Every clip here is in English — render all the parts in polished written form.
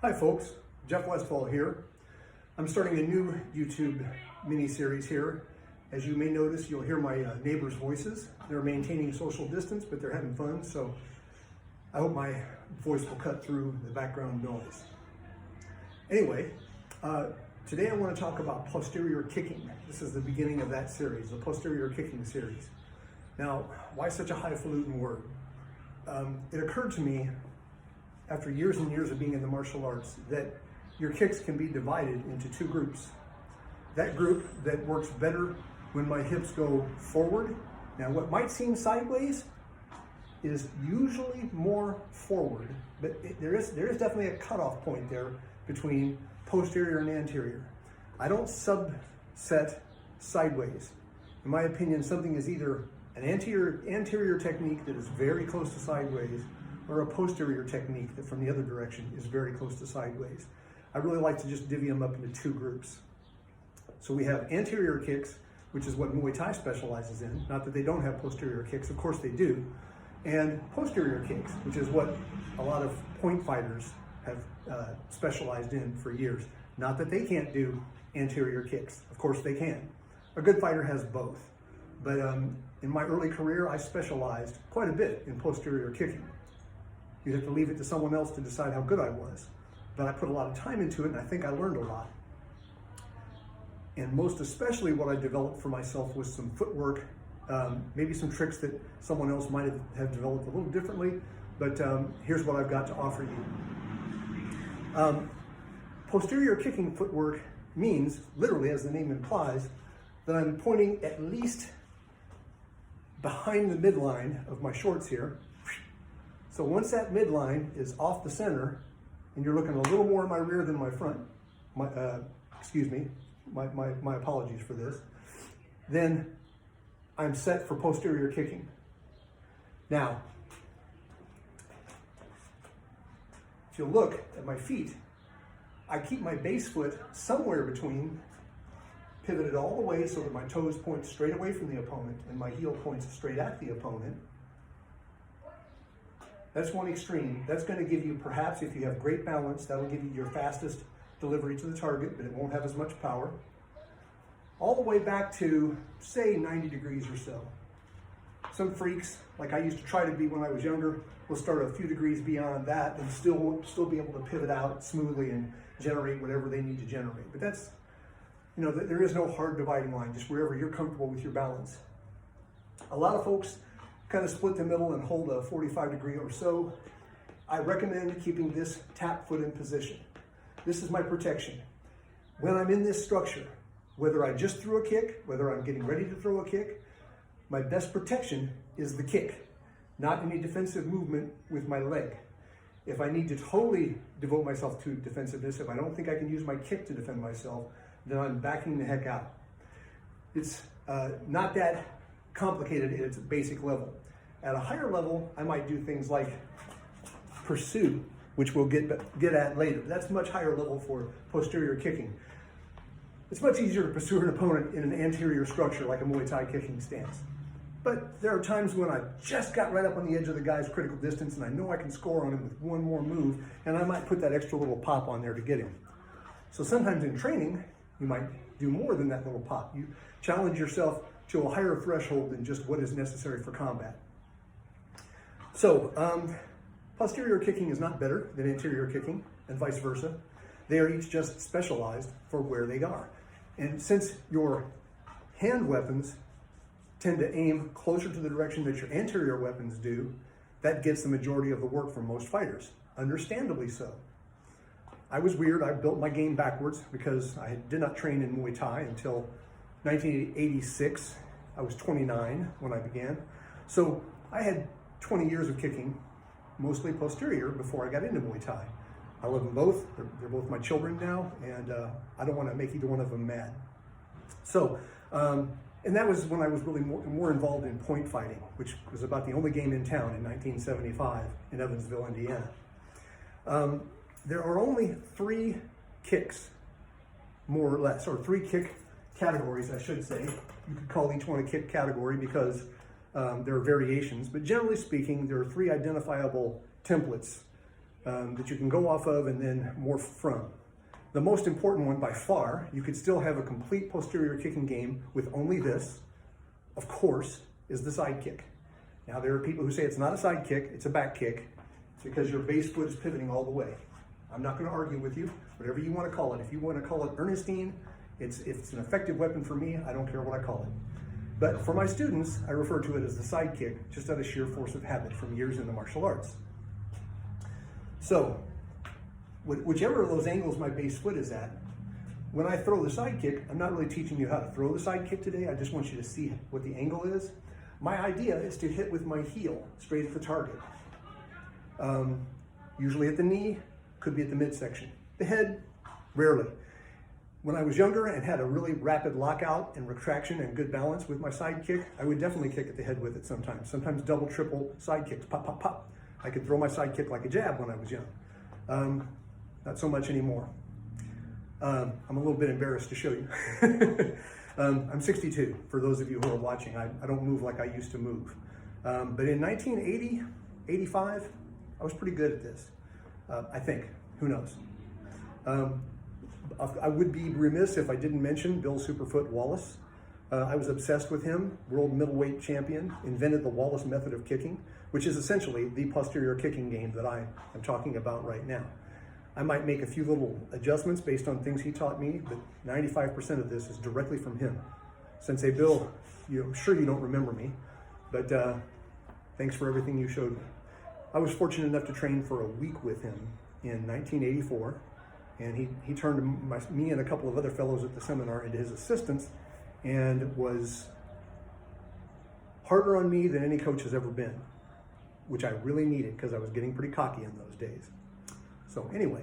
Hi folks, Jeff Westfall here. I'm starting a new YouTube mini-series here. As you may notice, you'll hear my neighbors' voices. They're maintaining social distance, but they're having fun, so I hope my voice will cut through the background noise. Anyway, today I want to talk about posterior kicking. This is the beginning of that series, the posterior kicking series. Now, why such a highfalutin word? It occurred to me after years and years of being in the martial arts that your kicks can be divided into two groups. That group that works better when my hips go forward. Now what might seem sideways is usually more forward, but there is definitely a cutoff point there between posterior and anterior. I don't subset sideways. In my opinion, something is either an anterior technique that is very close to sideways, or a posterior technique that from the other direction is very close to sideways. I really like to just divvy them up into two groups. So we have anterior kicks, which is what Muay Thai specializes in. Not that they don't have posterior kicks, of course they do. And posterior kicks, which is what a lot of point fighters have specialized in for years. Not that they can't do anterior kicks, of course they can. A good fighter has both. But in my early career, I specialized quite a bit in posterior kicking. You'd have to leave it to someone else to decide how good I was. But I put a lot of time into it, and I think I learned a lot. And most especially what I developed for myself was some footwork, maybe some tricks that someone else might have developed a little differently, but here's what I've got to offer you. Posterior kicking footwork means, literally as the name implies, that I'm pointing at least behind the midline of my shorts here. So once that midline is off the center, and you're looking a little more in my rear than my front, my apologies for this, then I'm set for posterior kicking. Now, if you look at my feet, I keep my base foot somewhere between, pivoted all the way so that my toes point straight away from the opponent and my heel points straight at the opponent. That's one extreme. That's going to give you, perhaps if you have great balance, that'll give you your fastest delivery to the target, but it won't have as much power. All the way back to, say, 90 degrees or so. Some freaks, like I used to try to be when I was younger, will start a few degrees beyond that and still be able to pivot out smoothly and generate whatever they need to generate. But that's, there is no hard dividing line, just wherever you're comfortable with your balance. A lot of folks kind of split the middle and hold a 45 degree or so. I recommend keeping this tap foot in position. This is my protection. When I'm in this structure, whether I just threw a kick, whether I'm getting ready to throw a kick, my best protection is the kick, not any defensive movement with my leg. If I need to totally devote myself to defensiveness, if I don't think I can use my kick to defend myself, then I'm backing the heck out. It's not that complicated at its basic level. At a higher level, I might do things like pursue, which we'll get at later. That's much higher level for posterior kicking. It's much easier to pursue an opponent in an anterior structure like a Muay Thai kicking stance. But there are times when I just got right up on the edge of the guy's critical distance and I know I can score on him with one more move, and I might put that extra little pop on there to get him. So sometimes in training, you might do more than that little pop. You challenge yourself to a higher threshold than just what is necessary for combat. So, posterior kicking is not better than anterior kicking, and vice versa. They are each just specialized for where they are. And since your hand weapons tend to aim closer to the direction that your anterior weapons do, that gets the majority of the work from most fighters, understandably so. I was weird. I built my game backwards because I did not train in Muay Thai until 1986. I was 29 when I began. So I had 20 years of kicking, mostly posterior, before I got into Muay Thai. I love them both. They're both my children now, and I don't want to make either one of them mad. So, and that was when I was really more involved in point fighting, which was about the only game in town in 1975 in Evansville, Indiana. There are only 3 kicks, more or less, or 3 kick categories, I should say. You could call each one a kick category because there are variations, but generally speaking, there are 3 identifiable templates that you can go off of and then morph from. The most important one by far, you could still have a complete posterior kicking game with only this, of course, is the side kick. Now there are people who say it's not a side kick, it's a back kick. It's because your base foot is pivoting all the way. I'm not going to argue with you, whatever you want to call it. If you want to call it Ernestine, it's an effective weapon for me. I don't care what I call it. But for my students, I refer to it as the side kick, just out of sheer force of habit from years in the martial arts. So, whichever of those angles my base foot is at, when I throw the side kick, I'm not really teaching you how to throw the side kick today. I just want you to see what the angle is. My idea is to hit with my heel straight at the target. Usually at the knee, could be at the midsection. The head, rarely. When I was younger and had a really rapid lockout and retraction and good balance with my side kick, I would definitely kick at the head with it sometimes double, triple side kicks, pop, pop, pop. I could throw my side kick like a jab when I was young. Not so much anymore. I'm a little bit embarrassed to show you. I'm 62, for those of you who are watching. I don't move like I used to move. But in 1980, 85, I was pretty good at this, I think. Who knows? I would be remiss if I didn't mention Bill Superfoot Wallace. I was obsessed with him, world middleweight champion, invented the Wallace method of kicking, which is essentially the posterior kicking game that I am talking about right now. I might make a few little adjustments based on things he taught me, but 95% of this is directly from him. Sensei Bill, I'm sure you don't remember me, but thanks for everything you showed me. I was fortunate enough to train for a week with him in 1984, and he turned me and a couple of other fellows at the seminar into his assistants, and was harder on me than any coach has ever been, which I really needed because I was getting pretty cocky in those days. So anyway,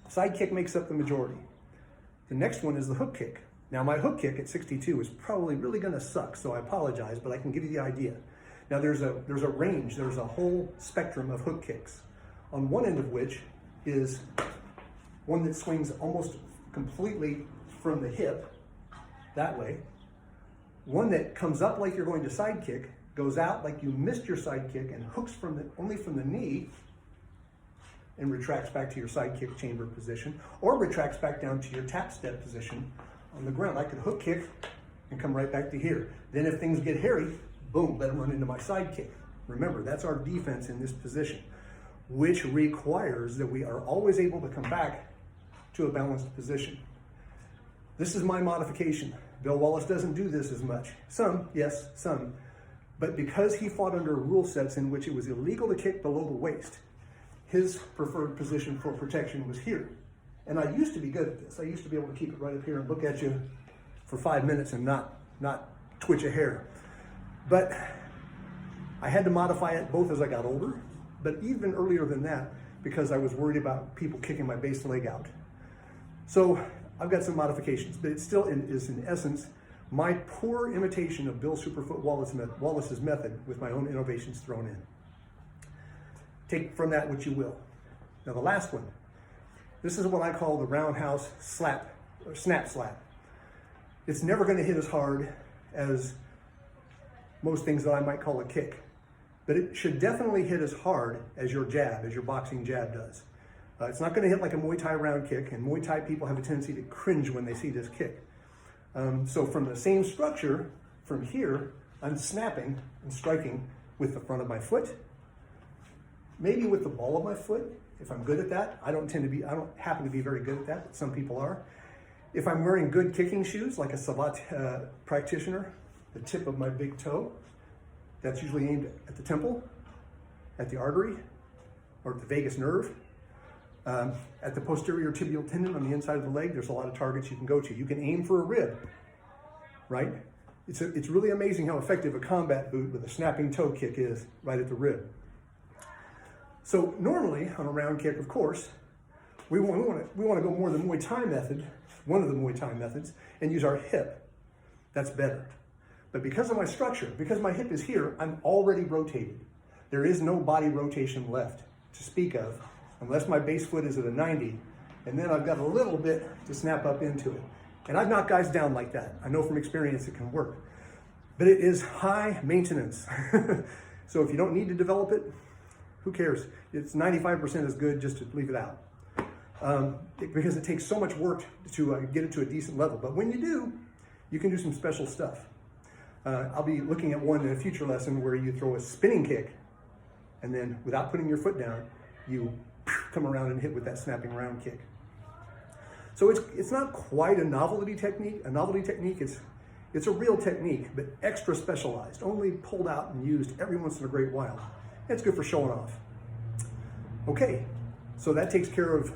side kick makes up the majority. The next one is the hook kick. Now my hook kick at 62 is probably really gonna suck, so I apologize, but I can give you the idea. Now there's a range, there's a whole spectrum of hook kicks, on one end of which is one that swings almost completely from the hip, that way. One that comes up like you're going to side kick, goes out like you missed your side kick and hooks only from the knee and retracts back to your side kick chamber position, or retracts back down to your tap step position on the ground. I could hook kick and come right back to here. Then if things get hairy, boom, let them run into my side kick. Remember, that's our defense in this position, which requires that we are always able to come back to a balanced position. This is my modification. Bill Wallace doesn't do this as much. Some, yes, some. But because he fought under rule sets in which it was illegal to kick below the waist, his preferred position for protection was here. And I used to be good at this. I used to be able to keep it right up here and look at you for 5 minutes and not twitch a hair. But I had to modify it both as I got older, but even earlier than that, because I was worried about people kicking my base leg out. So I've got some modifications, but it still is in essence my poor imitation of Bill Superfoot Wallace's method with my own innovations thrown in. Take from that what you will. Now the last one, this is what I call the roundhouse slap, or snap slap. It's never going to hit as hard as most things that I might call a kick, but it should definitely hit as hard as your jab, as your boxing jab does. It's not going to hit like a Muay Thai round kick, and Muay Thai people have a tendency to cringe when they see this kick. So from the same structure, from here, I'm snapping and striking with the front of my foot, maybe with the ball of my foot, if I'm good at that. I don't happen to be very good at that, but some people are. If I'm wearing good kicking shoes, like a Sabat practitioner, the tip of my big toe, that's usually aimed at the temple, at the artery, or at the vagus nerve. At the posterior tibial tendon on the inside of the leg, there's a lot of targets you can go to. You can aim for a rib, right? It's really amazing how effective a combat boot with a snapping toe kick is right at the rib. So normally on a round kick, of course, we want to go more the Muay Thai method, one of the Muay Thai methods, and use our hip. That's better. But because of my structure, because my hip is here, I'm already rotated. There is no body rotation left to speak of, unless my base foot is at a 90, and then I've got a little bit to snap up into it. And I've knocked guys down like that. I know from experience it can work. But it is high maintenance. So if you don't need to develop it, Who cares? It's 95% as good just to leave it out. Because it takes so much work to get it to a decent level. But when you do, you can do some special stuff. I'll be looking at one in a future lesson where you throw a spinning kick, and then without putting your foot down, you come around and hit with that snapping round kick. So it's not quite a novelty technique. A novelty technique, it's a real technique, but extra specialized, only pulled out and used every once in a great while. It's good for showing off. Okay, so that takes care of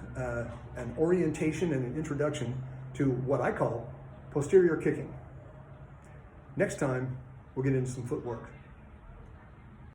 an orientation and an introduction to what I call posterior kicking. Next time, we'll get into some footwork.